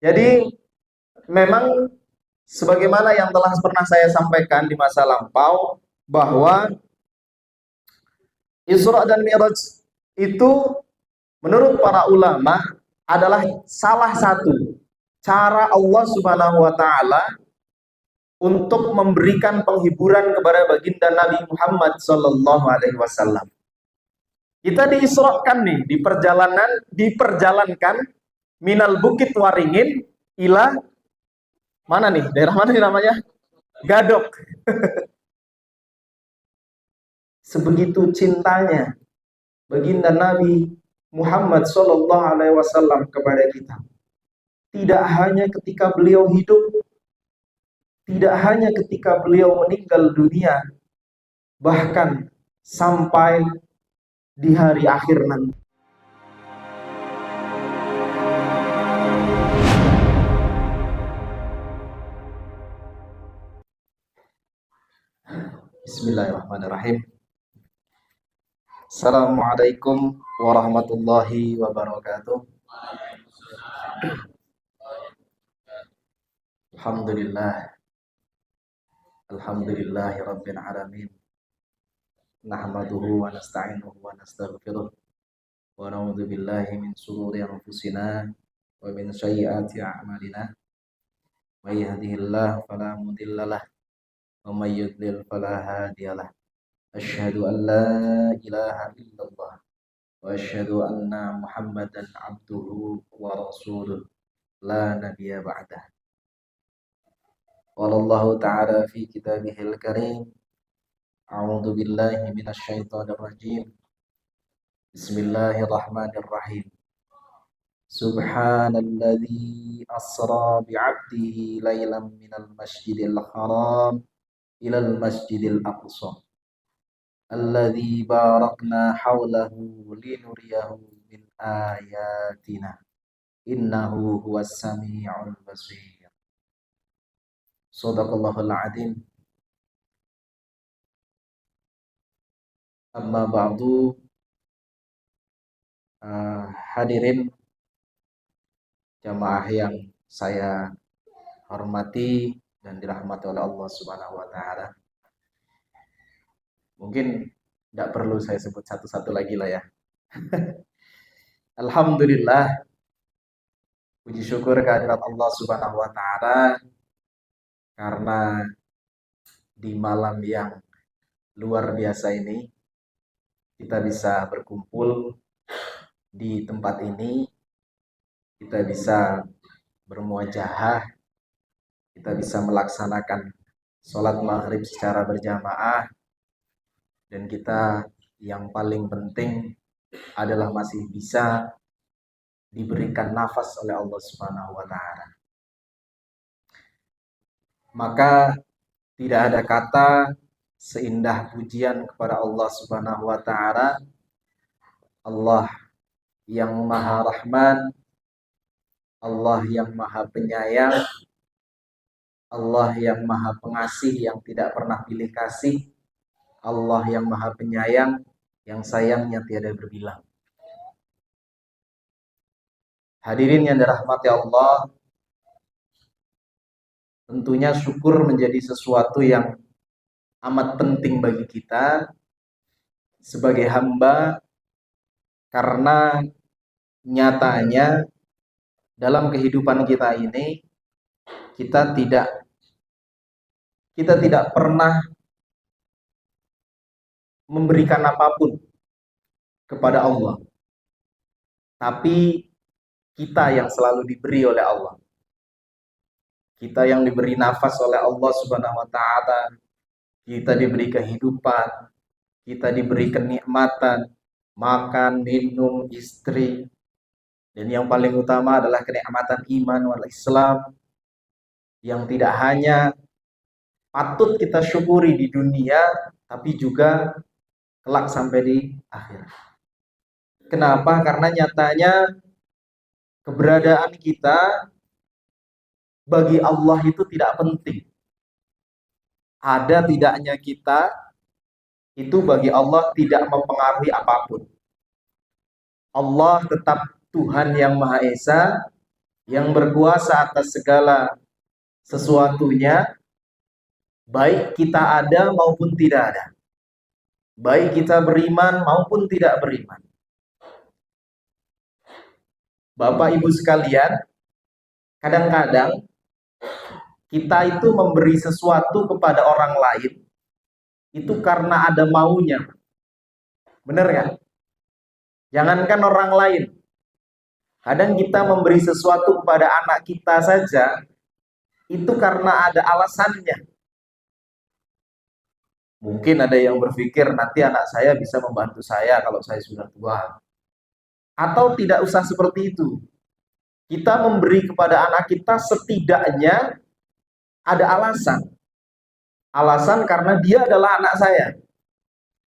Jadi memang sebagaimana yang telah pernah saya sampaikan di masa lampau bahwa Isra dan Mi'raj itu menurut para ulama adalah salah satu cara Allah Subhanahu wa taala untuk memberikan penghiburan kepada baginda Nabi Muhammad sallallahu alaihi wasallam. Kita diisrakan nih di perjalanan, diperjalankan minal Bukit Waringin ila mana nih? Daerah mana nih namanya? Gadok. Sebegitu cintanya baginda Nabi Muhammad sallallahu alaihi wasallam kepada kita. Tidak hanya ketika beliau hidup, tidak hanya ketika beliau meninggal dunia, bahkan sampai di hari akhir nanti. Bismillahirrahmanirrahim. Assalamualaikum warahmatullahi wabarakatuh. Alhamdulillah. Alhamdulillahi rabbil alamin. Nahmaduhu wa nasta'inuhu wa nastaghfiruh. Wa na'udzu billahi min shururi anfusina wa min sayyiati a'malina. May yahdihillahu fala mudhillalah wa may yudlil fala hadiyalah. Asyhadu an la ilaha illallah wa asyhadu anna Muhammadan abduhu wa rasuluh la nabiyya ba'dah. Qala Allah ta'ala fi kitabihil karim. A'udzu billahi minasy syaithanir rajim. Bismillahirrahmanirrahim. Subhanalladzi asra bi'abdihi lailan minal masjidil haram ilal masjidil aqsa alladzi barakna haulahu linuriyahu min ayatina innahu huwas sami'ul basir. Shadaqallahul adzim. Amma ba'du, hadirin jamaah yang saya hormati dan dirahmati oleh Allah Subhanahu wa taala. Mungkin tidak perlu saya sebut satu-satu lagi lah ya. Alhamdulillah, puji syukur kehadirat Allah Subhanahu wa taala karena di malam yang luar biasa ini kita bisa berkumpul di tempat ini, kita bisa bermuajahah, kita bisa melaksanakan sholat maghrib secara berjamaah, dan kita yang paling penting adalah masih bisa diberikan nafas oleh Allah Subhanahu wa taala. Maka tidak ada kata seindah pujian kepada Allah Subhanahu wa taala, Allah yang Maha Rahman, Allah yang Maha Penyayang, Allah yang Maha Pengasih yang tidak pernah pilih kasih, Allah yang Maha Penyayang yang sayangnya tiada berbilang. Hadirin yang dirahmati Allah, tentunya syukur menjadi sesuatu yang amat penting bagi kita sebagai hamba, karena nyatanya dalam kehidupan kita ini kita tidak pernah memberikan apapun kepada Allah, tapi kita yang selalu diberi oleh Allah. Kita yang diberi nafas oleh Allah Subhanahu wa taala, kita diberi kehidupan, kita diberi kenikmatan, makan, minum, istri, dan yang paling utama adalah kenikmatan iman wal Islam yang tidak hanya patut kita syukuri di dunia, tapi juga kelak sampai di akhir. Kenapa? Karena nyatanya keberadaan kita bagi Allah itu tidak penting. Ada tidaknya kita itu bagi Allah tidak mempengaruhi apapun. Allah tetap Tuhan yang Maha Esa, yang berkuasa atas segala sesuatunya, baik kita ada maupun tidak ada, baik kita beriman maupun tidak beriman. Bapak Ibu sekalian, kadang-kadang kita itu memberi sesuatu kepada orang lain itu karena ada maunya. Bener nggak? Jangankan orang lain, kadang kita memberi sesuatu kepada anak kita saja itu karena ada alasannya. Mungkin ada yang berpikir nanti anak saya bisa membantu saya kalau saya sudah tua. Atau tidak usah seperti itu. Kita memberi kepada anak kita setidaknya ada alasan. Alasan karena dia adalah anak saya.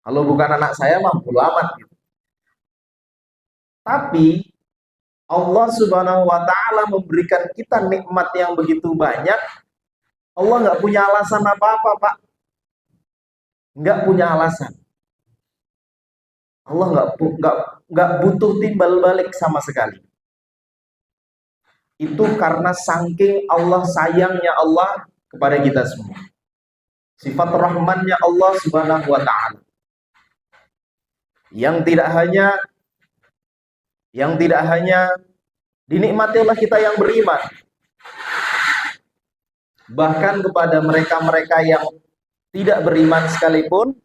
Kalau bukan anak saya mah bodo amat gitu. Tapi Allah Subhanahu wa taala memberikan kita nikmat yang begitu banyak. Allah nggak punya alasan apa-apa, Pak. Nggak punya alasan. Allah nggak butuh timbal balik sama sekali. Itu karena saking Allah sayangnya Allah kepada kita semua. Sifat rahmannya Allah Subhanahu wa taala. Yang tidak hanya dinikmati oleh kita yang beriman, bahkan kepada mereka-mereka yang tidak beriman sekalipun.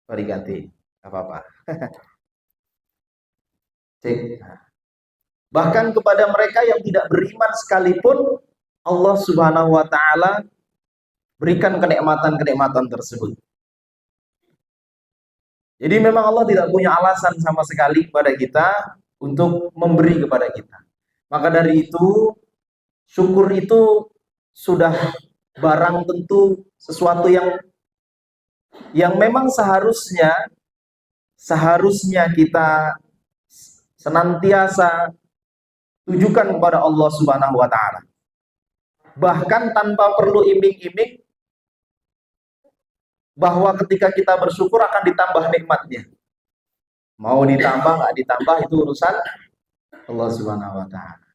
Mari ganti, apa-apa. Cek. Bahkan kepada mereka yang tidak beriman sekalipun, Allah Subhanahu wa taala berikan kenikmatan-kenikmatan tersebut. Jadi memang Allah tidak punya alasan sama sekali kepada kita untuk memberi kepada kita. Maka dari itu, syukur itu sudah barang tentu sesuatu yang memang seharusnya kita senantiasa tujukan kepada Allah Subhanahu wa taala. Bahkan tanpa perlu iming-iming bahwa ketika kita bersyukur akan ditambah nikmatnya. Mau ditambah nggak ditambah itu urusan Allah Subhanahu wa taala.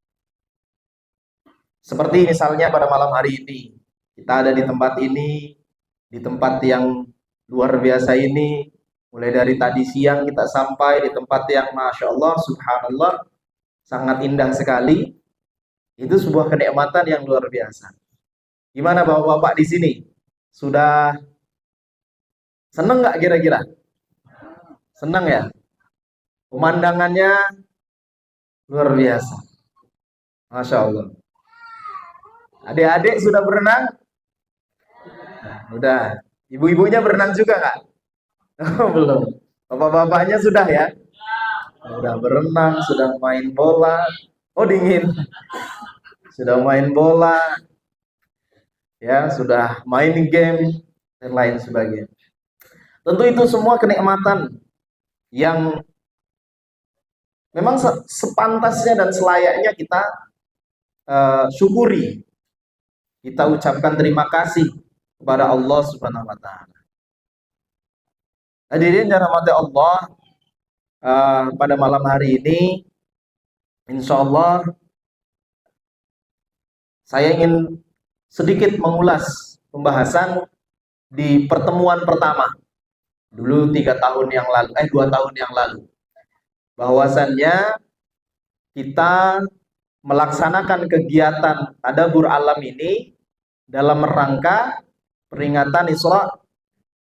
Seperti misalnya pada malam hari ini, kita ada di tempat ini, di tempat yang luar biasa ini, mulai dari tadi siang kita sampai di tempat yang Masya Allah, Subhanallah, sangat indah sekali. Itu sebuah kenikmatan yang luar biasa. Gimana bapak-bapak di sini? Sudah seneng nggak kira-kira? Seneng ya? Pemandangannya luar biasa. Masya Allah. Adik-adik sudah berenang? Nah, udah. Ibu-ibunya berenang juga nggak? Oh, belum. Bapak-bapaknya sudah ya? Sudah berenang, sudah main bola. Oh dingin. Sudah main bola. Ya, sudah main game dan lain sebagainya. Tentu itu semua kenikmatan yang memang sepantasnya dan selayaknya kita syukuri. Kita ucapkan terima kasih kepada Allah Subhanahu wa taala. Hadirin yang dirahmati Allah, pada malam hari ini insya Allah saya ingin sedikit mengulas pembahasan di pertemuan pertama dulu 2 tahun yang lalu, bahwasannya kita melaksanakan kegiatan tadabbur alam ini dalam rangka peringatan Isra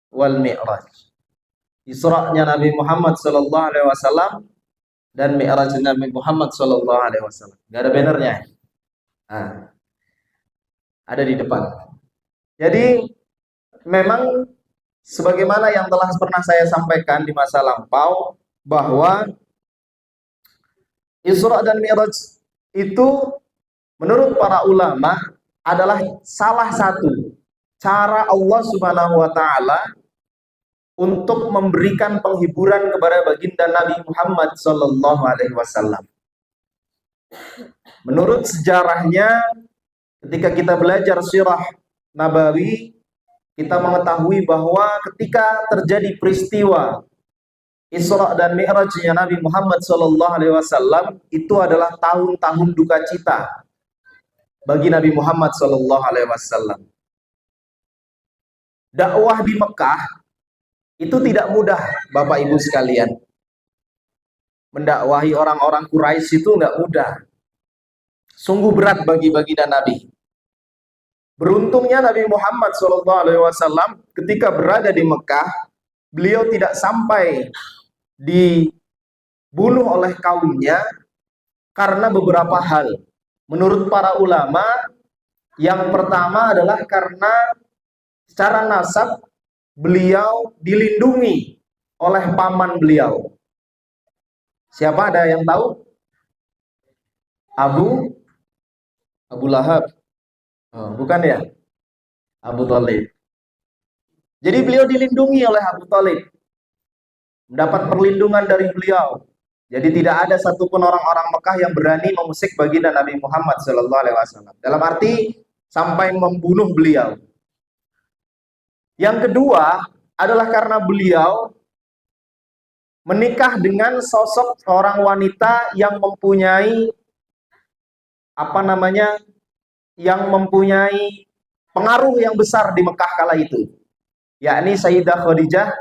wal Mi'raj. Isra-nya Nabi Muhammad sallallahu alaihi wasallam dan Mi'rajnya Nabi Muhammad sallallahu alaihi wasallam. Enggak ada bannernya. Nah, ada di depan. Jadi memang sebagaimana yang telah pernah saya sampaikan di masa lampau, bahwa Isra dan Mi'raj itu menurut para ulama adalah salah satu cara Allah Subhanahu wa taala untuk memberikan penghiburan kepada baginda Nabi Muhammad sallallahu alaihi wasallam. Menurut sejarahnya, ketika kita belajar sirah Nabawi, kita mengetahui bahwa ketika terjadi peristiwa Isra dan Mi'rajnya Nabi Muhammad SAW itu adalah tahun-tahun duka cita bagi Nabi Muhammad SAW. Dakwah di Mekah itu tidak mudah, Bapak Ibu sekalian. Mendakwahi orang-orang Quraisy itu nggak mudah. Sungguh berat bagi baginda Nabi. Beruntungnya Nabi Muhammad SAW ketika berada di Mekah, beliau tidak sampai dibunuh oleh kaumnya karena beberapa hal. Menurut para ulama, yang pertama adalah karena secara nasab beliau dilindungi oleh paman beliau. Siapa, ada yang tahu? Abu Lahab. Oh, bukan ya? Abu Thalib. Jadi beliau dilindungi oleh Abu Thalib, mendapat perlindungan dari beliau. Jadi tidak ada satupun orang-orang Mekah yang berani memusik baginda Nabi Muhammad SAW. Dalam arti sampai membunuh beliau. Yang kedua adalah karena beliau menikah dengan sosok seorang wanita yang mempunyai yang mempunyai pengaruh yang besar di Mekah kala itu, yakni Sayyidah Khadijah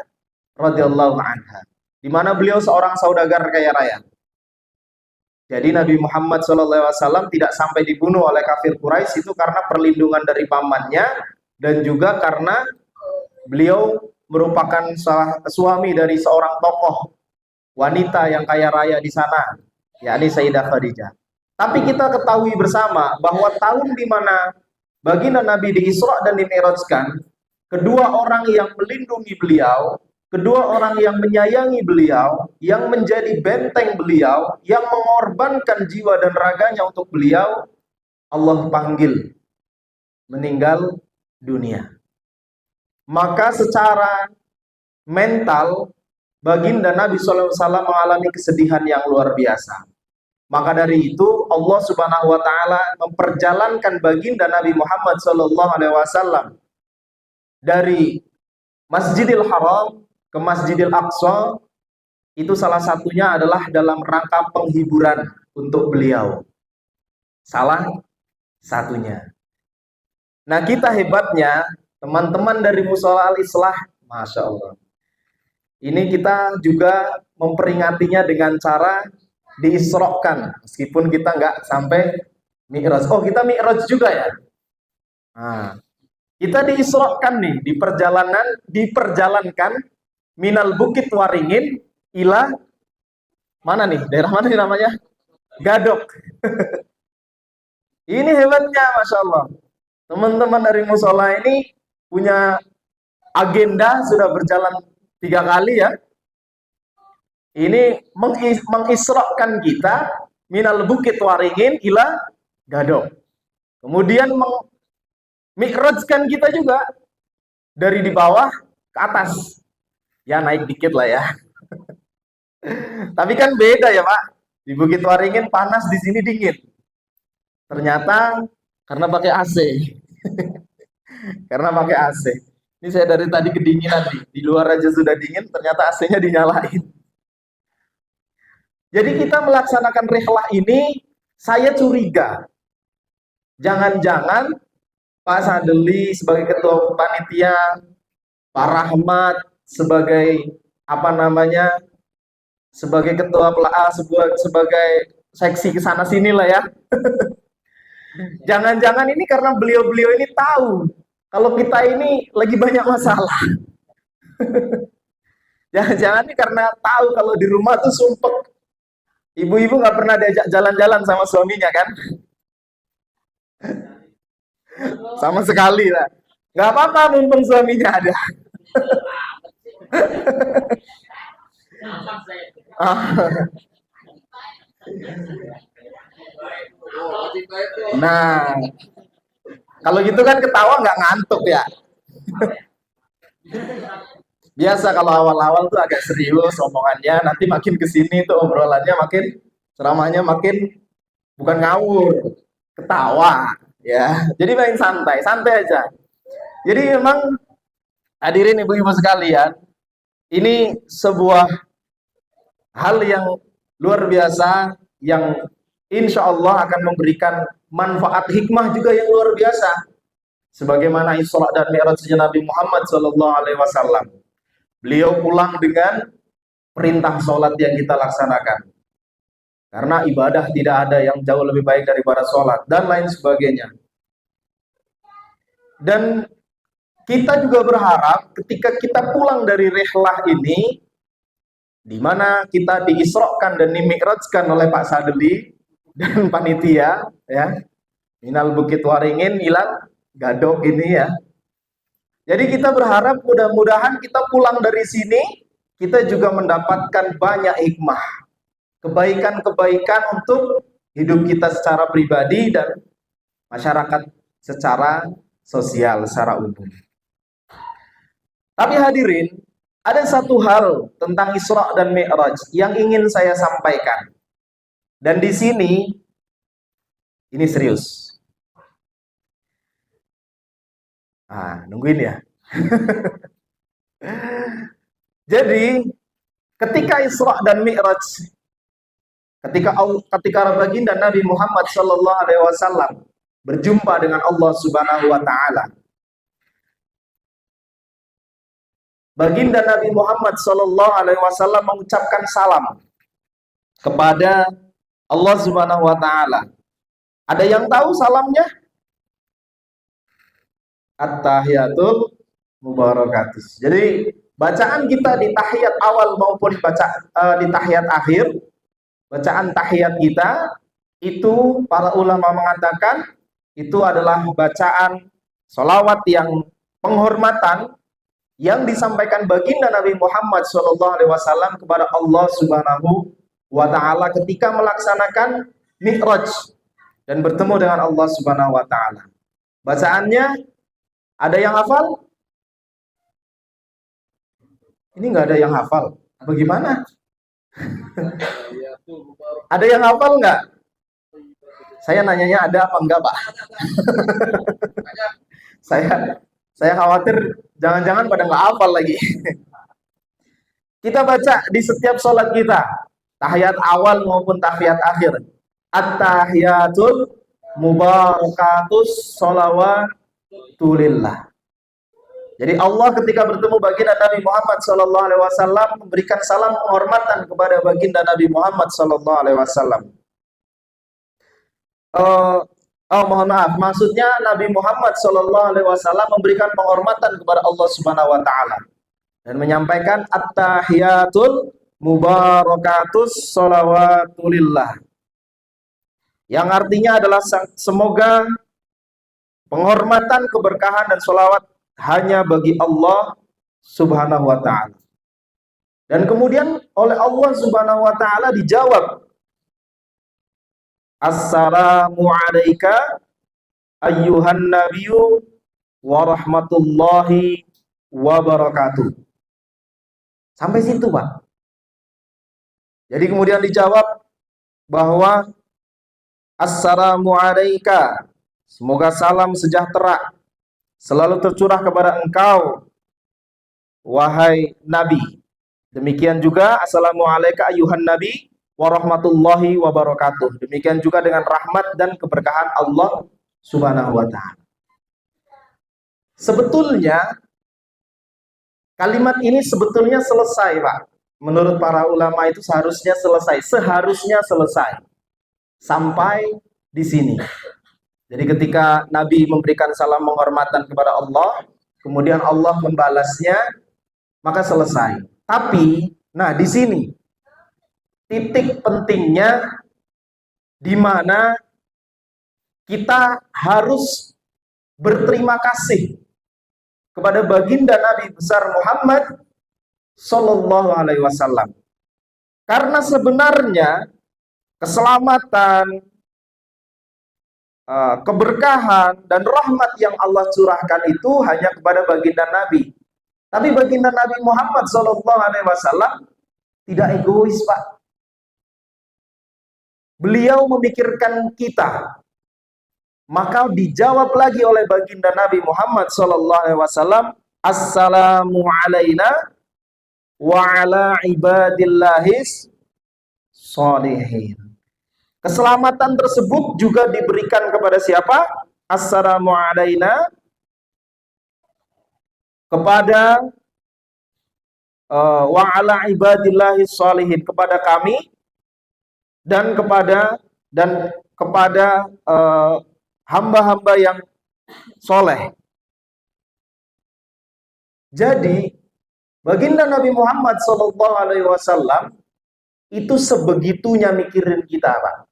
radhiyallahu anha, di mana beliau seorang saudagar kaya raya. Jadi Nabi Muhammad SAW tidak sampai dibunuh oleh kafir Quraisy itu karena perlindungan dari pamannya, dan juga karena beliau merupakan suami dari seorang tokoh wanita yang kaya raya di sana, yakni Sayyidah Khadijah. Tapi kita ketahui bersama bahwa tahun di mana baginda Nabi di Isra dan di Mi'rajkan, kedua orang yang melindungi beliau, kedua orang yang menyayangi beliau, yang menjadi benteng beliau, yang mengorbankan jiwa dan raganya untuk beliau, Allah panggil meninggal dunia. Maka secara mental baginda Nabi SAW mengalami kesedihan yang luar biasa. Maka dari itu Allah Subhanahu wa taala memperjalankan baginda Nabi Muhammad SAW dari Masjidil Haram ke Masjidil Aqsa. Itu salah satunya adalah dalam rangka penghiburan untuk beliau. Salah satunya. Nah, kita hebatnya teman-teman dari Mushola Al-Islah, Masya Allah, ini kita juga memperingatinya dengan cara diisrokan, meskipun kita nggak sampai Mi'raj. Oh, kita Mi'raj juga ya. Nah, kita diisrokan nih, diperjalankan minal Bukit Waringin ila mana nih? Daerah mana nih namanya? Gadok. Ini hebatnya, Masya Allah. Teman-teman dari musola ini punya agenda, sudah berjalan 3 kali ya. Ini mengisrokan kita minal Bukit Waringin ila Gadok. Kemudian mi'rajkan kita juga dari di bawah ke atas. Ya naik dikit lah ya. Tapi kan beda ya Pak. Di Bukit Waringin panas, di sini dingin. Ternyata karena pakai AC. Karena pakai AC. Ini saya dari tadi kedinginan nih. Di luar aja sudah dingin, ternyata AC-nya dinyalain. Jadi kita melaksanakan rihlah ini, saya curiga, jangan-jangan Pak Sadeli sebagai ketua panitia, Pak Rahmat sebagai sebagai ketua sebagai seksi kesana sini lah ya. Jangan-jangan ini karena beliau-beliau ini tahu kalau kita ini lagi banyak masalah. Jangan-jangan ini karena tahu kalau di rumah tuh sumpek. Ibu-ibu nggak pernah diajak jalan-jalan sama suaminya kan? Sama sekali lah. Nggak apa-apa, mumpung suaminya ada. Nah, kalau gitu kan ketawa nggak ngantuk ya. Biasa kalau awal-awal tuh agak serius omongannya, nanti makin kesini tuh obrolannya makin, ceramahnya makin bukan ngawur, ketawa ya. Jadi main santai aja. Jadi memang hadirin ibu-ibu sekalian, ini sebuah hal yang luar biasa yang insya Allah akan memberikan manfaat hikmah juga yang luar biasa. Sebagaimana Isra dan Mi'rajnya Nabi Muhammad SAW. Beliau pulang dengan perintah sholat yang kita laksanakan. Karena ibadah tidak ada yang jauh lebih baik daripada sholat dan lain sebagainya. Dan kita juga berharap ketika kita pulang dari rihlah ini, di mana kita diisrokan dan dimi'rajkan oleh Pak Sadli dan panitia, ya, minal Bukit Waringin, ilang Gadok ini ya. Jadi kita berharap mudah-mudahan kita pulang dari sini, kita juga mendapatkan banyak hikmah, kebaikan-kebaikan untuk hidup kita secara pribadi dan masyarakat secara sosial, secara umum. Tapi hadirin, ada satu hal tentang Isra dan Mi'raj yang ingin saya sampaikan. Dan di sini, ini serius. Nungguin ya. Jadi, ketika Isra dan Mi'raj, ketika baginda Nabi Muhammad SAW berjumpa dengan Allah Subhanahu wa taala, baginda Nabi Muhammad SAW mengucapkan salam kepada Allah Subhanahu wa taala. Ada yang tahu salamnya? At-tahiyatul mubarakatus. Jadi bacaan kita di tahiyat awal maupun di tahiyat akhir, bacaan tahiyat kita itu para ulama mengatakan itu adalah bacaan sholawat yang penghormatan yang disampaikan baginda Nabi Muhammad SAW kepada Allah Subhanahu wa taala ketika melaksanakan Mi'raj dan bertemu dengan Allah Subhanahu wa taala. Bacaannya ada yang hafal? Ini nggak ada yang hafal. Bagaimana? Ada yang hafal nggak? Saya nanyanya ada apa enggak, Pak? saya khawatir jangan-jangan pada nggak hafal lagi. Kita baca di setiap sholat kita, tahiyat awal maupun tahiyat akhir. At-tahiyatul mubarakatus sholawatulillah. Jadi Allah ketika bertemu baginda Nabi Muhammad SAW memberikan salam penghormatan kepada baginda Nabi Muhammad SAW. Mohon maaf, maksudnya Nabi Muhammad SAW memberikan penghormatan kepada Allah Subhanahu wa taala dan menyampaikan at-tahiyatul mubarakatus sholawatulillah. Yang artinya adalah semoga penghormatan, keberkahan dan sholawat hanya bagi Allah Subhanahu wa taala. Dan kemudian oleh Allah Subhanahu wa taala dijawab, Assalamu alayka ayyuhan nabiyyu wa rahmatullahi wa barakatuh. Sampai situ, Pak. Jadi kemudian dijawab bahwa Assalamu alayka, semoga salam sejahtera selalu tercurah kepada engkau, wahai Nabi. Demikian juga Assalamu alayka ayyuhan nabi wa rahmatullahi wa barakatuh. Demikian juga dengan rahmat dan keberkahan Allah Subhanahu wa taala. Sebetulnya kalimat ini sebetulnya selesai, Pak. Menurut para ulama itu seharusnya selesai sampai di sini. Jadi ketika Nabi memberikan salam penghormatan kepada Allah, kemudian Allah membalasnya, maka selesai. Tapi, nah di sini titik pentingnya di mana kita harus berterima kasih kepada baginda Nabi besar Muhammad Sallallahu Alaihi Wasallam. Karena sebenarnya keselamatan, keberkahan dan rahmat yang Allah curahkan itu hanya kepada baginda Nabi. Tapi baginda Nabi Muhammad SAW tidak egois, Pak. Beliau memikirkan kita. Maka dijawab lagi oleh baginda Nabi Muhammad SAW, Assalamu alayna wa ala ibadillahis sholihin. Keselamatan tersebut juga diberikan kepada siapa? Assalamu alaina, kepada wa ala ibadillahi sholihin, kepada kami dan kepada hamba-hamba yang soleh. Jadi baginda Nabi Muhammad SAW itu sebegitunya mikirin kita, Pak.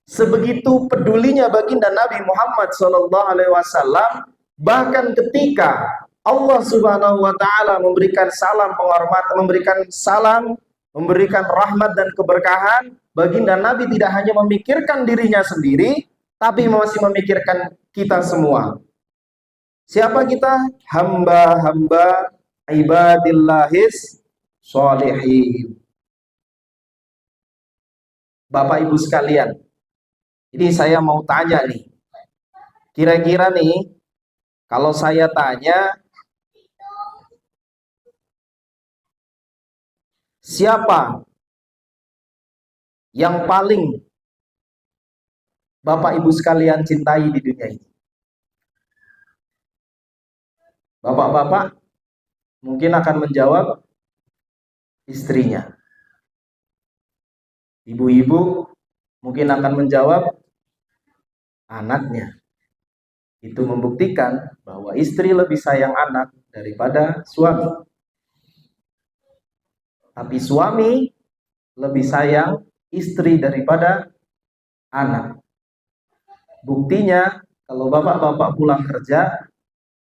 Sebegitu pedulinya baginda Nabi Muhammad SAW, bahkan ketika Allah Subhanahu wa taala memberikan salam penghormatan, memberikan rahmat dan keberkahan, baginda Nabi tidak hanya memikirkan dirinya sendiri, tapi masih memikirkan kita semua. Siapa kita? Hamba-hamba ibadillahis sholihin. Bapak Ibu sekalian, ini saya mau tanya nih. Kira-kira nih, kalau saya tanya, siapa yang paling Bapak Ibu sekalian cintai di dunia ini? Bapak-bapak mungkin akan menjawab istrinya. Ibu-ibu mungkin akan menjawab anaknya. Itu membuktikan bahwa istri lebih sayang anak daripada suami. Tapi suami lebih sayang istri daripada anak. Buktinya, kalau bapak-bapak pulang kerja,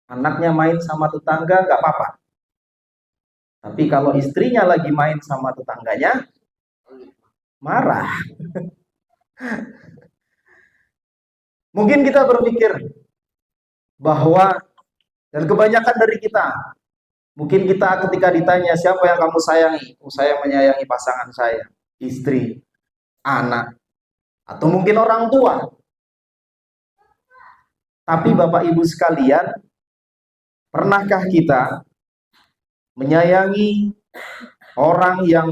anaknya main sama tetangga, nggak apa-apa. Tapi kalau istrinya lagi main sama tetangganya, marah. Mungkin kita berpikir bahwa, dan kebanyakan dari kita, mungkin kita ketika ditanya siapa yang kamu sayangi, saya menyayangi pasangan saya, istri, anak, atau mungkin orang tua. Tapi Bapak Ibu sekalian, pernahkah kita menyayangi orang yang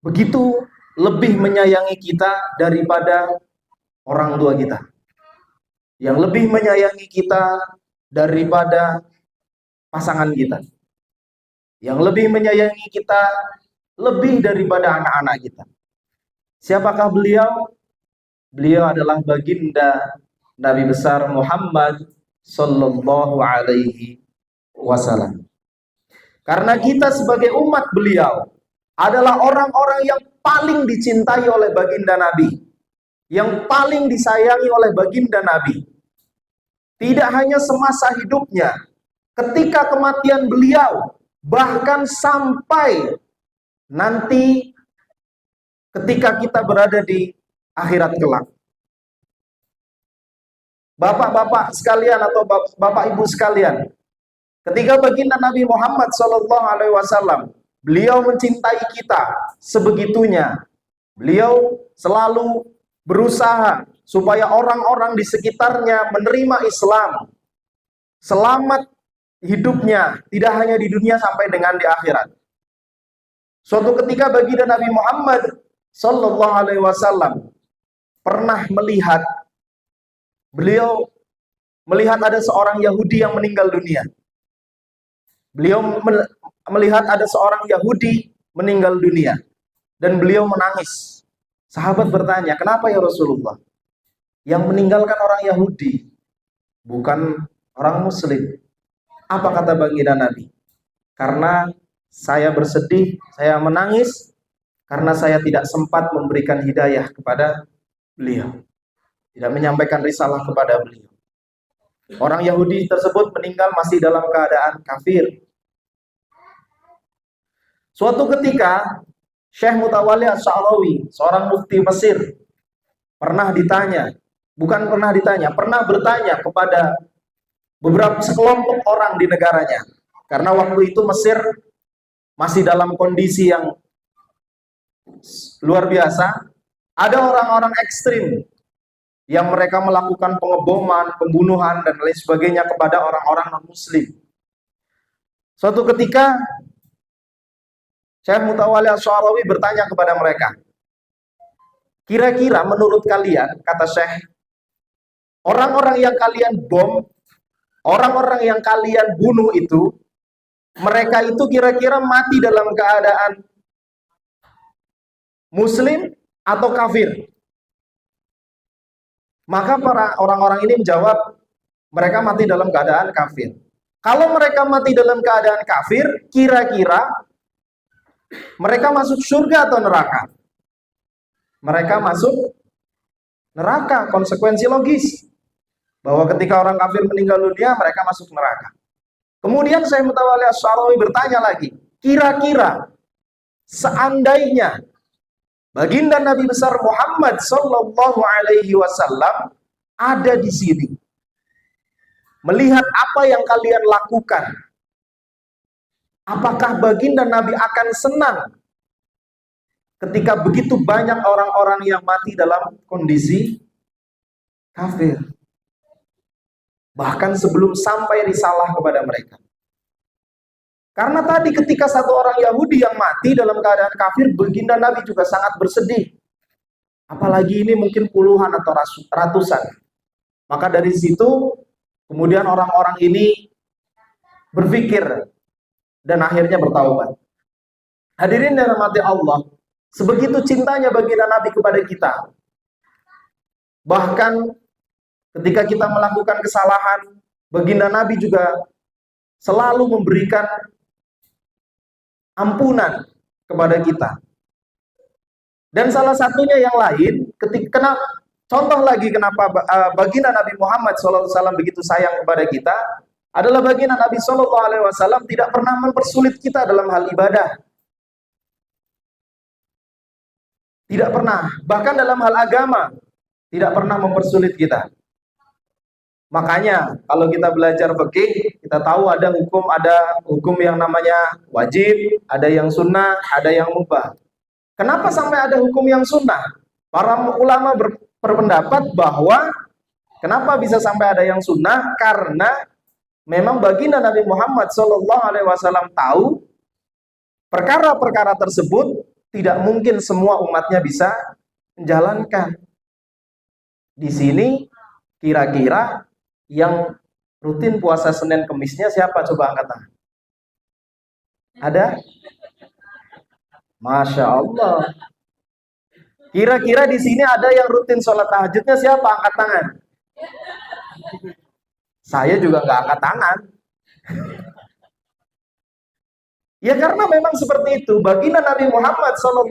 begitu lebih menyayangi kita daripada orang tua kita, yang lebih menyayangi kita daripada pasangan kita, yang lebih menyayangi kita lebih daripada anak-anak kita? Siapakah beliau? Beliau adalah baginda Nabi besar Muhammad sallallahu alaihi wasallam. Karena kita sebagai umat beliau adalah orang-orang yang paling dicintai oleh baginda Nabi, yang paling disayangi oleh baginda Nabi. Tidak hanya semasa hidupnya, ketika kematian beliau, bahkan sampai nanti ketika kita berada di akhirat kelak. Bapak-bapak sekalian atau bapak ibu sekalian, ketika baginda Nabi Muhammad SAW, beliau mencintai kita sebegitunya. Beliau selalu berusaha supaya orang-orang di sekitarnya menerima Islam, selamat hidupnya, tidak hanya di dunia sampai dengan di akhirat. Suatu ketika baginda Nabi Muhammad Sallallahu Alaihi Wasallam pernah beliau melihat ada seorang Yahudi yang meninggal dunia. Beliau melihat ada seorang Yahudi meninggal dunia dan beliau menangis. Sahabat bertanya, kenapa ya Rasulullah? Yang meninggalkan orang Yahudi, bukan orang Muslim. Apa kata baginda Nabi? Karena saya bersedih, saya menangis karena saya tidak sempat memberikan hidayah kepada beliau, tidak menyampaikan risalah kepada beliau. Orang Yahudi tersebut meninggal masih dalam keadaan kafir. Suatu ketika Syekh Mutawalli As-Sa'lawi, seorang mufti Mesir, pernah bertanya kepada beberapa sekelompok orang di negaranya. Karena waktu itu Mesir masih dalam kondisi yang luar biasa. Ada orang-orang ekstrim yang mereka melakukan pengeboman, pembunuhan, dan lain sebagainya kepada orang-orang non-muslim. Suatu ketika Syekh Mutawalli Asy-Sya'rawi bertanya kepada mereka, kira-kira menurut kalian, kata Syekh, orang-orang yang kalian bom, orang-orang yang kalian bunuh itu, mereka itu kira-kira mati dalam keadaan muslim atau kafir? Maka para orang-orang ini menjawab, mereka mati dalam keadaan kafir. Kalau mereka mati dalam keadaan kafir, kira-kira mereka masuk surga atau neraka? Mereka masuk neraka, konsekuensi logis. Bahwa ketika orang kafir meninggal dunia, mereka masuk neraka. Kemudian Syekh Mutawalli Asy-Sya'rawi bertanya lagi, kira-kira seandainya baginda Nabi besar Muhammad Sallallahu Alaihi Wasallam ada di sini, melihat apa yang kalian lakukan, apakah baginda Nabi akan senang ketika begitu banyak orang-orang yang mati dalam kondisi kafir, bahkan sebelum sampai risalah kepada mereka? Karena tadi ketika satu orang Yahudi yang mati dalam keadaan kafir, baginda Nabi juga sangat bersedih. Apalagi ini mungkin puluhan atau ratusan. Maka dari situ kemudian orang-orang ini berpikir dan akhirnya bertaubat. Hadirin yang dirahmati Allah, sebegitu cintanya baginda Nabi kepada kita. Bahkan ketika kita melakukan kesalahan, baginda Nabi juga selalu memberikan ampunan kepada kita. Dan salah satunya yang lain, contoh lagi kenapa baginda Nabi Muhammad SAW begitu sayang kepada kita, adalah baginda Nabi SAW tidak pernah mempersulit kita dalam hal ibadah. Tidak pernah, bahkan dalam hal agama, tidak pernah mempersulit kita. Makanya kalau kita belajar fikih, kita tahu ada hukum yang namanya wajib, ada yang sunnah, ada yang mubah. Kenapa sampai ada hukum yang sunnah? Para ulama berpendapat bahwa kenapa bisa sampai ada yang sunnah? Karena memang baginda Nabi Muhammad SAW tahu perkara-perkara tersebut tidak mungkin semua umatnya bisa menjalankan. Di sini kira-kira yang rutin puasa Senin Kemisnya siapa? Coba angkat tangan. Ada? Masya Allah. Kira-kira di sini ada yang rutin sholat tahajudnya siapa? Angkat tangan. Saya juga nggak angkat tangan. Ya karena memang seperti itu. Baginda Nabi Muhammad SAW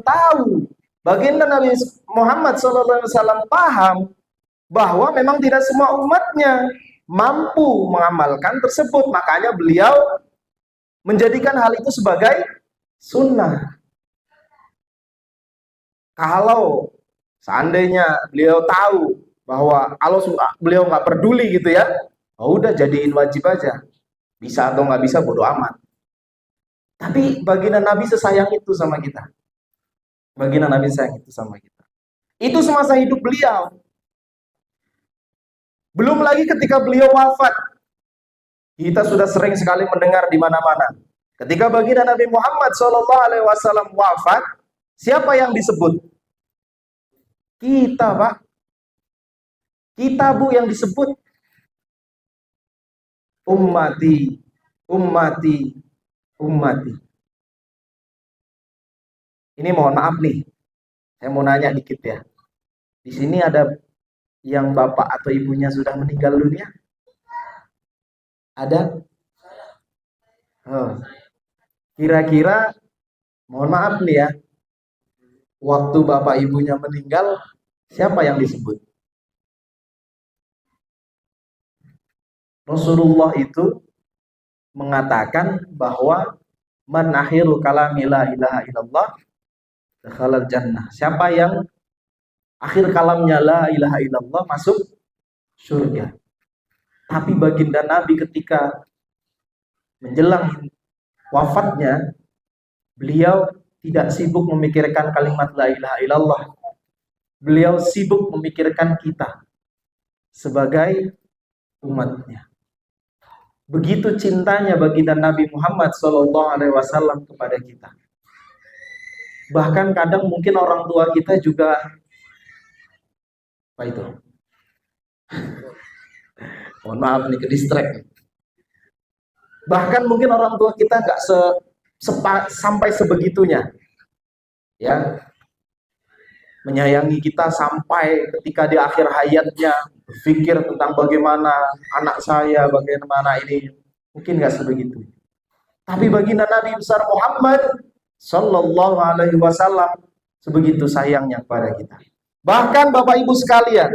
tahu. Baginda Nabi Muhammad SAW paham bahwa memang tidak semua umatnya mampu mengamalkan tersebut. Makanya beliau menjadikan hal itu sebagai sunnah. Kalau seandainya beliau tahu bahwa kalau beliau nggak peduli gitu ya, oh udah jadiin wajib aja. Bisa atau nggak bisa bodo amat. Tapi baginda Nabi sesayang itu sama kita. Baginda Nabi sayang itu sama kita. Itu semasa hidup beliau. Belum lagi ketika beliau wafat. Kita sudah sering sekali mendengar di mana-mana. Ketika baginda Nabi Muhammad SAW wafat, siapa yang disebut? Kita, Pak. Kita, Bu, yang disebut. Ummati, ummati, ummati. Ini mohon maaf nih. Saya mau nanya dikit ya. Di sini ada yang bapak atau ibunya sudah meninggal dunia? Ada? Oh. Kira-kira, mohon maaf nih ya, waktu bapak ibunya meninggal, siapa yang disebut? Rasulullah itu mengatakan bahwa man akhiru kalami la ilaha illallah dakhalal jannah. Siapa yang akhir kalamnya la ilaha illallah masuk surga. Tapi baginda Nabi ketika menjelang wafatnya, beliau tidak sibuk memikirkan kalimat la ilaha illallah. Beliau sibuk memikirkan kita sebagai umatnya. Begitu cintanya baginda Nabi Muhammad SAW kepada kita. Bahkan kadang mungkin orang tua kita juga apa itu? Mohon maaf nih, ke distract. Bahkan mungkin orang tua kita nggak sampai sebegitunya, ya, menyayangi kita sampai ketika di akhir hayatnya berpikir tentang bagaimana anak saya, bagaimana ini, mungkin nggak sebegitu. Tapi baginda Nabi besar Muhammad Sallallahu Alaihi Wasallam sebegitu sayangnya kepada kita. Bahkan Bapak Ibu sekalian,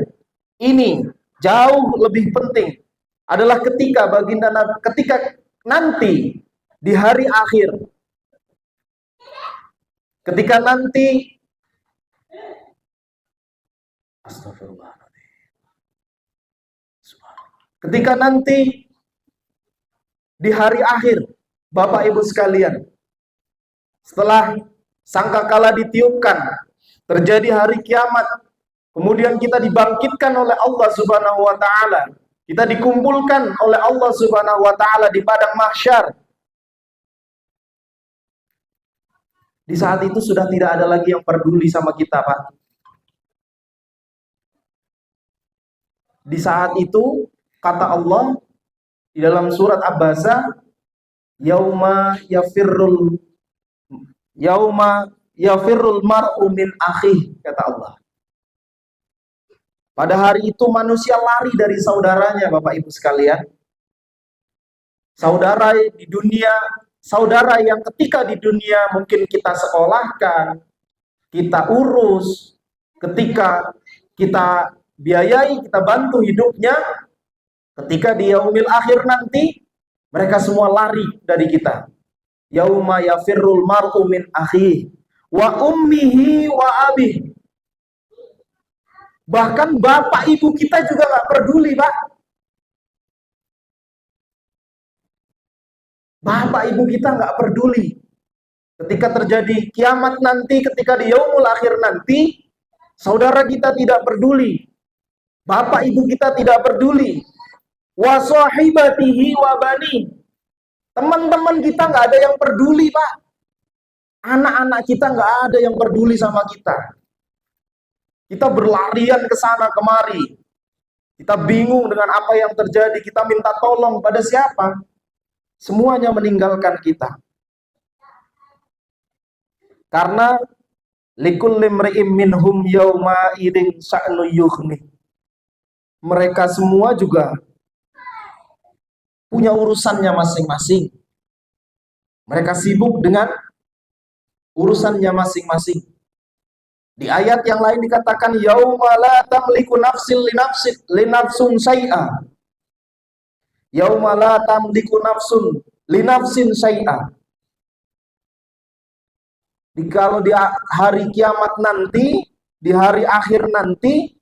ini jauh lebih penting adalah ketika baginda Nabi, ketika nanti di hari akhir, ketika nanti ketika nanti di hari akhir, Bapak Ibu sekalian, setelah sangkakala ditiupkan, terjadi hari kiamat, kemudian kita dibangkitkan oleh Allah Subhanahu wa taala. Kita dikumpulkan oleh Allah Subhanahu wa taala di padang mahsyar. Di saat itu sudah tidak ada lagi yang peduli sama kita, Pak. Di saat itu kata Allah di dalam surat Abasa, yauma yafirrul mar'u min akhi, kata Allah. Pada hari itu manusia lari dari saudaranya, Bapak Ibu sekalian. Saudara di dunia, saudara yang ketika di dunia mungkin kita sekolahkan, kita urus, ketika kita biayai, kita bantu hidupnya, ketika di yaumil akhir nanti, mereka semua lari dari kita. Yauma yafirrul mar'u min akhihi wa ummihi wa abihi. Bahkan bapak ibu kita juga nggak peduli, Pak. Bapak ibu kita nggak peduli. Ketika terjadi kiamat nanti, ketika di yaumul akhir nanti, saudara kita tidak peduli. Bapak ibu kita tidak peduli. Wa sahibatihi wa bani. Teman-teman kita nggak ada yang peduli, Pak. Anak-anak kita nggak ada yang peduli sama kita. Kita berlarian ke sana kemari. Kita bingung dengan apa yang terjadi. Kita minta tolong pada siapa? Semuanya meninggalkan kita. Karena likulli imri'in minhum yauma idin sya'nu yughni. Mereka semua juga punya urusannya masing-masing. Mereka sibuk dengan urusannya masing-masing. Di ayat yang lain dikatakan yauma la tamliku nafsin li nafsun syai'a. Yauma la tamliku nafsun li nafsin syai'a. Kalau di hari kiamat nanti, di hari akhir nanti,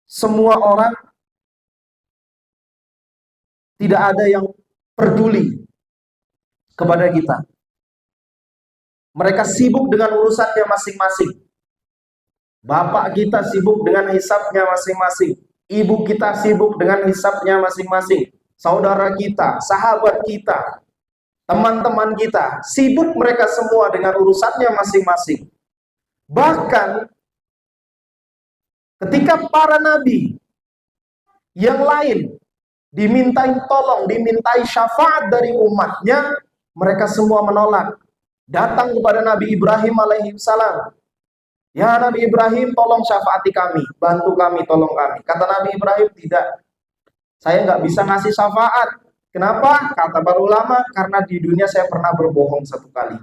semua orang tidak ada yang peduli kepada kita. Mereka sibuk dengan urusannya masing-masing. Bapak kita sibuk dengan hisabnya masing-masing. Ibu kita sibuk dengan hisabnya masing-masing. Saudara kita, sahabat kita, teman-teman kita, sibuk mereka semua dengan urusannya masing-masing. Bahkan ketika para nabi yang lain dimintai tolong, dimintai syafaat dari umatnya, mereka semua menolak. Datang kepada Nabi Ibrahim alaihissalam. Ya Nabi Ibrahim, tolong syafaati kami, bantu kami, tolong kami. Kata Nabi Ibrahim, tidak. Saya nggak bisa ngasih syafaat. Kenapa? Kata para ulama, karena di dunia saya pernah berbohong satu kali.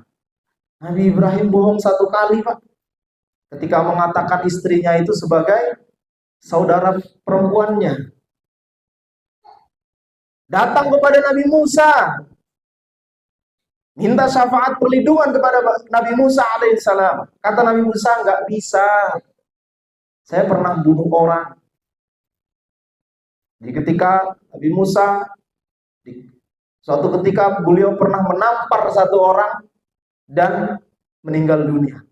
Nabi Ibrahim bohong satu kali, Pak. Ketika mengatakan istrinya itu sebagai saudara perempuannya. Datang kepada Nabi Musa, minta syafaat perlindungan kepada Nabi Musa alaihissalam. Kata Nabi Musa, nggak bisa. Saya pernah bunuh orang. Jadi ketika Nabi Musa, suatu ketika beliau pernah menampar satu orang dan meninggal dunia.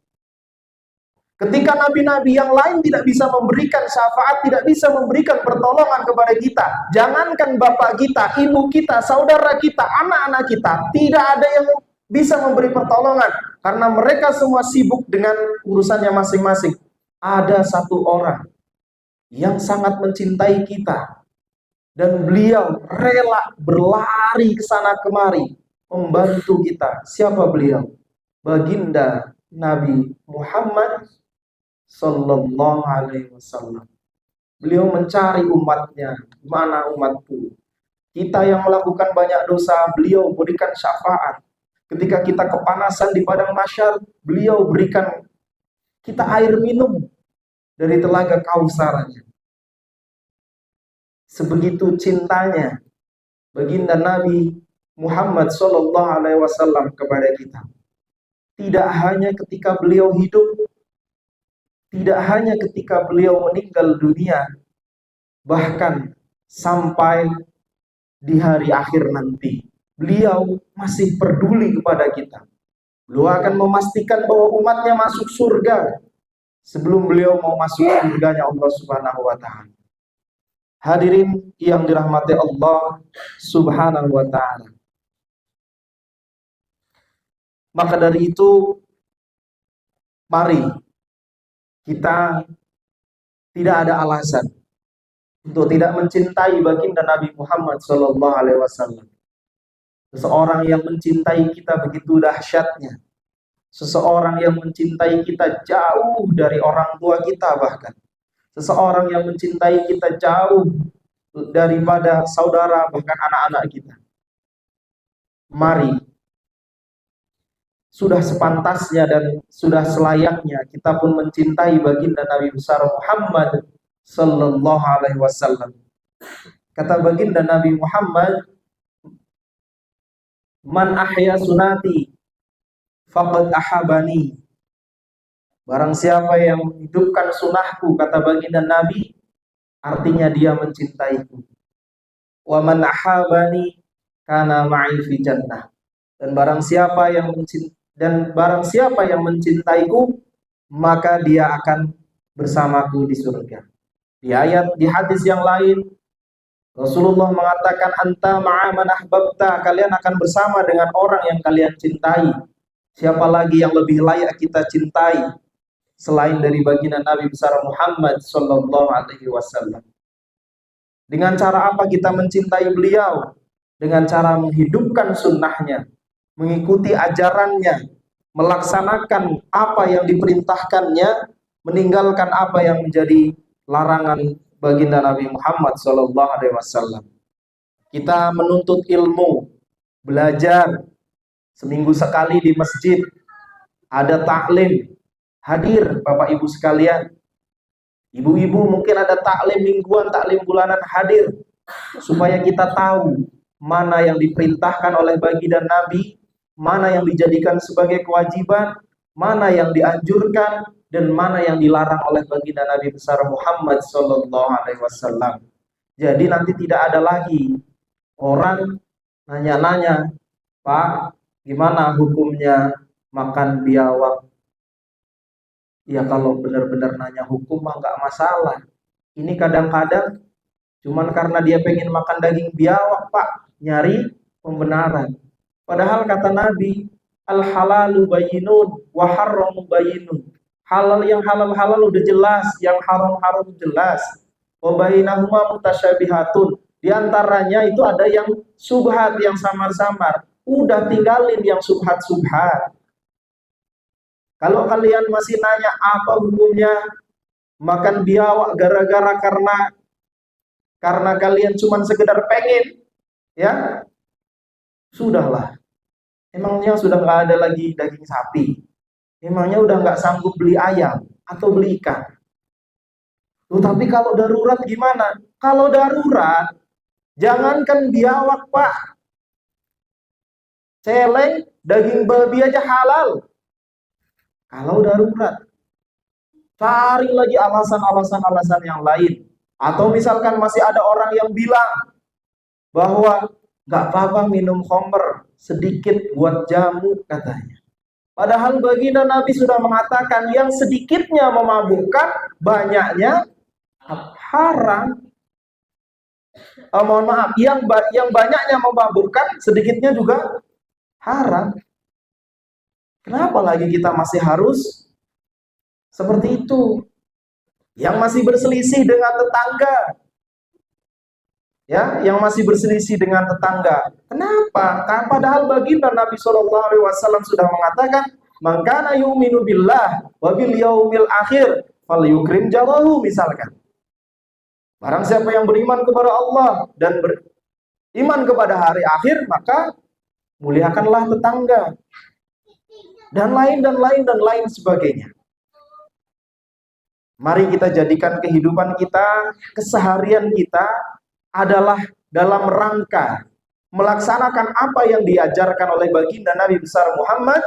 Ketika nabi-nabi yang lain tidak bisa memberikan syafaat, tidak bisa memberikan pertolongan kepada kita, jangankan bapak kita, ibu kita, saudara kita, anak-anak kita, tidak ada yang bisa memberi pertolongan karena mereka semua sibuk dengan urusannya masing-masing. Ada satu orang yang sangat mencintai kita dan beliau rela berlari ke sana kemari membantu kita. Siapa beliau? Baginda Nabi Muhammad Sallallahu Alaihi Wasallam. Beliau mencari umatnya, mana umatku? Kita yang melakukan banyak dosa, beliau berikan syafaat. Ketika kita kepanasan di padang mahsyar, beliau berikan kita air minum dari telaga Kausarnya. Sebegitu cintanya baginda Nabi Muhammad Sallallahu Alaihi Wasallam kepada kita. Tidak hanya ketika beliau hidup, tidak hanya ketika beliau meninggal dunia, bahkan sampai di hari akhir nanti, beliau masih peduli kepada kita. Beliau akan memastikan bahwa umatnya masuk surga sebelum beliau mau masuk surganya Allah Subhanahu wa Ta'ala. Hadirin yang dirahmati Allah Subhanahu wa Ta'ala. Maka dari itu, mari kita tidak ada alasan untuk tidak mencintai baginda Nabi Muhammad Sallallahu Alaihi Wasallam. Seseorang yang mencintai kita begitu dahsyatnya. Seseorang yang mencintai kita jauh dari orang tua kita bahkan. Seseorang yang mencintai kita jauh daripada saudara bahkan anak-anak kita. Mari, sudah sepantasnya dan sudah selayaknya kita pun mencintai baginda Nabi besar Muhammad Sallallahu Alaihi Wasallam. Kata baginda Nabi Muhammad, man ahya sunati faqad ahabani. Barang siapa yang menghidupkan sunahku, kata baginda Nabi, artinya dia mencintaiku. Wa man ahabani kana ma'i fi jannah. Dan barang siapa yang mencintaiku, maka dia akan bersamaku di surga. Di hadis yang lain, Rasulullah mengatakan, anta ma'a man ahbabta, kalian akan bersama dengan orang yang kalian cintai. Siapa lagi yang lebih layak kita cintai selain dari baginda Nabi besar Muhammad Sallallahu Alaihi Wasallam? Dengan cara apa kita mencintai beliau? Dengan cara menghidupkan sunnahnya, mengikuti ajarannya, melaksanakan apa yang diperintahkannya, meninggalkan apa yang menjadi larangan baginda Nabi Muhammad Sallallahu Alaihi Wasallam. Kita menuntut ilmu, belajar seminggu sekali di masjid, ada taklim, hadir Bapak Ibu sekalian. Ibu-ibu mungkin ada taklim mingguan, taklim bulanan, hadir supaya kita tahu mana yang diperintahkan oleh baginda Nabi, mana yang dijadikan sebagai kewajiban, mana yang dianjurkan, dan mana yang dilarang oleh baginda Nabi besar Muhammad Sallallahu Alaihi Wasallam. Jadi nanti tidak ada lagi orang nanya-nanya, Pak, gimana hukumnya makan biawak? Ya kalau benar-benar nanya hukum mah nggak masalah. Ini kadang-kadang cuman karena dia pengen makan daging biawak, Pak, nyari pembenaran. Padahal kata Nabi, al-halalu bayyinun wa harramu bayyinun. Halal yang halal udah jelas, yang haram jelas. Wa bainahuma mutasyabihatun. Di antaranya itu ada yang subhat, yang samar-samar. Udah tinggalin yang subhat-subhat. Kalau kalian masih nanya apa hukumnya makan biawak gara-gara karena kalian cuma sekedar pengen, ya sudahlah. Emangnya sudah nggak ada lagi daging sapi? Emangnya udah nggak sanggup beli ayam atau beli ikan? Tapi kalau darurat gimana? Kalau darurat, jangankan biawak, Pak. Celeng, daging babi aja halal. Kalau darurat, cari lagi alasan-alasan yang lain. Atau misalkan masih ada orang yang bilang bahwa nggak apa-apa minum khamr sedikit buat jamu katanya. Padahal baginda Nabi sudah mengatakan yang sedikitnya memabukkan, banyaknya haram. Mohon maaf, yang banyaknya memabukkan, sedikitnya juga haram. Kenapa lagi kita masih harus seperti itu? Yang masih berselisih dengan tetangga, ya, yang masih berselisih dengan tetangga. Kenapa? Kan padahal baginda Nabi Shallallahu Alaihi Wasallam sudah mengatakan, "Man kana yu'minu billah wa bil yaumil akhir falyukrim jarahu," misalkan. Barang siapa yang beriman kepada Allah dan beriman kepada hari akhir, maka muliakanlah tetangga. Dan lain sebagainya. Mari kita jadikan kehidupan kita, keseharian kita adalah dalam rangka melaksanakan apa yang diajarkan oleh baginda Nabi besar Muhammad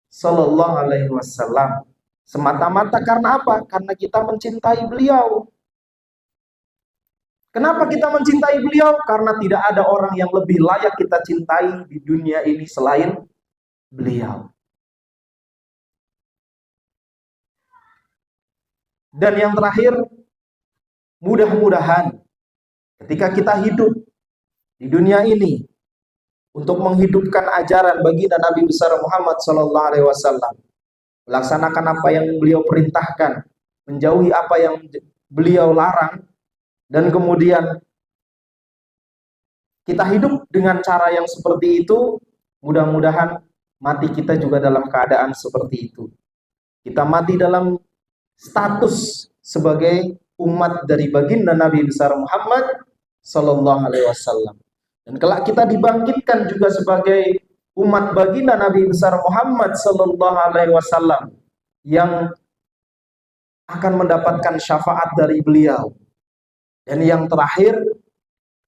Sallallahu Alaihi Wasallam. Semata-mata karena apa? Karena kita mencintai beliau. Kenapa kita mencintai beliau? Karena tidak ada orang yang lebih layak kita cintai di dunia ini selain beliau. Dan yang terakhir, mudah-mudahan ketika kita hidup di dunia ini untuk menghidupkan ajaran baginda Nabi besar Muhammad Sallallahu Alaihi Wasallam, melaksanakan apa yang beliau perintahkan, menjauhi apa yang beliau larang, dan kemudian kita hidup dengan cara yang seperti itu, mudah-mudahan mati kita juga dalam keadaan seperti itu. Kita mati dalam status sebagai umat dari baginda Nabi besar Muhammad Sallallahu Alaihi Wasallam. Dan kelak kita dibangkitkan juga sebagai umat baginda Nabi besar Muhammad Sallallahu Alaihi Wasallam yang akan mendapatkan syafaat dari beliau. Dan yang terakhir,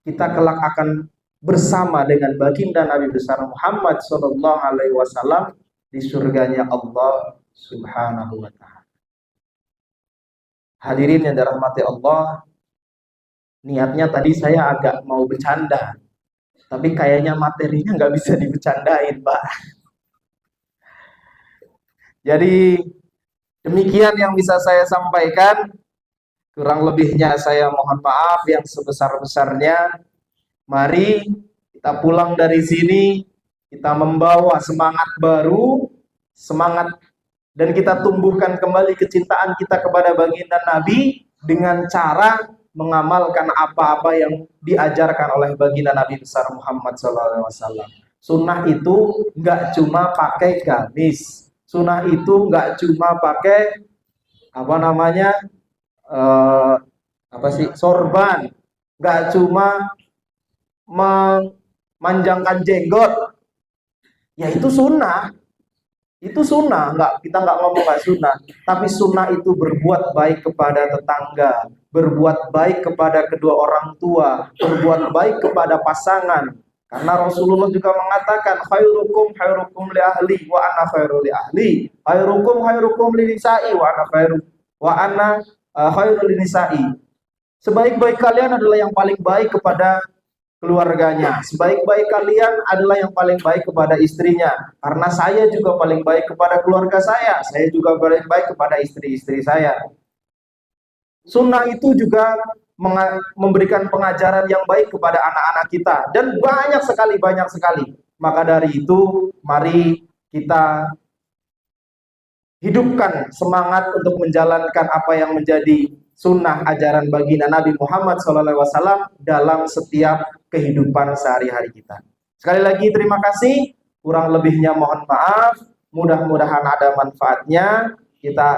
kita kelak akan bersama dengan baginda Nabi besar Muhammad Sallallahu Alaihi Wasallam di surganya Allah Subhanahu wa Ta'ala. Hadirin yang dirahmati Allah, niatnya tadi saya agak mau bercanda, tapi kayaknya materinya nggak bisa dibercandain, Pak. Jadi demikian yang bisa saya sampaikan. Kurang lebihnya saya mohon maaf yang sebesar-besarnya. Mari kita pulang dari sini, kita membawa semangat baru, semangat, dan kita tumbuhkan kembali kecintaan kita kepada baginda Nabi dengan cara mengamalkan apa-apa yang diajarkan oleh baginda Nabi besar Muhammad SAW. Sunnah itu nggak cuma pakai gamis, sunnah itu nggak cuma pakai sorban, nggak cuma memanjangkan jenggot, ya itu sunnah. Itu sunnah, kita nggak ngomong nggak sunnah, tapi sunnah itu berbuat baik kepada tetangga, berbuat baik kepada kedua orang tua, berbuat baik kepada pasangan. Karena Rasulullah juga mengatakan, khairukum khairukum li ahli wa ana khairu li ahli, khairukum li nisa'i wa ana khairu li nisa'i. Sebaik-baik kalian adalah yang paling baik kepada keluarganya. Sebaik-baik kalian adalah yang paling baik kepada istrinya. Karena saya juga paling baik kepada keluarga saya. Saya juga paling baik kepada istri-istri saya. Sunnah itu juga memberikan pengajaran yang baik kepada anak-anak kita. Dan banyak sekali. Maka dari itu, mari kita hidupkan semangat untuk menjalankan apa yang menjadi sunnah ajaran baginda Nabi Muhammad SAW dalam setiap kehidupan sehari-hari kita. Sekali lagi terima kasih, kurang lebihnya mohon maaf, mudah-mudahan ada manfaatnya.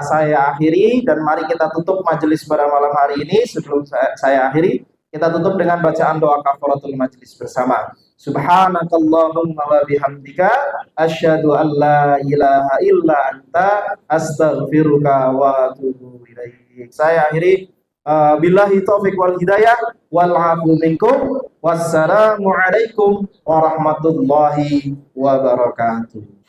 Saya akhiri dan mari kita tutup majelis pada malam hari ini. Sebelum saya akhiri, kita tutup dengan bacaan doa kafaratul majelis bersama. Subhanakallahumma wa bihamdika asyhadu an la ilaha illa anta astaghfiruka wa atubu ilaik. Saya akhiri, billahi taufiq wal hidayah wal afu minkum. Wassalamu alaikum warahmatullahi wabarakatuh.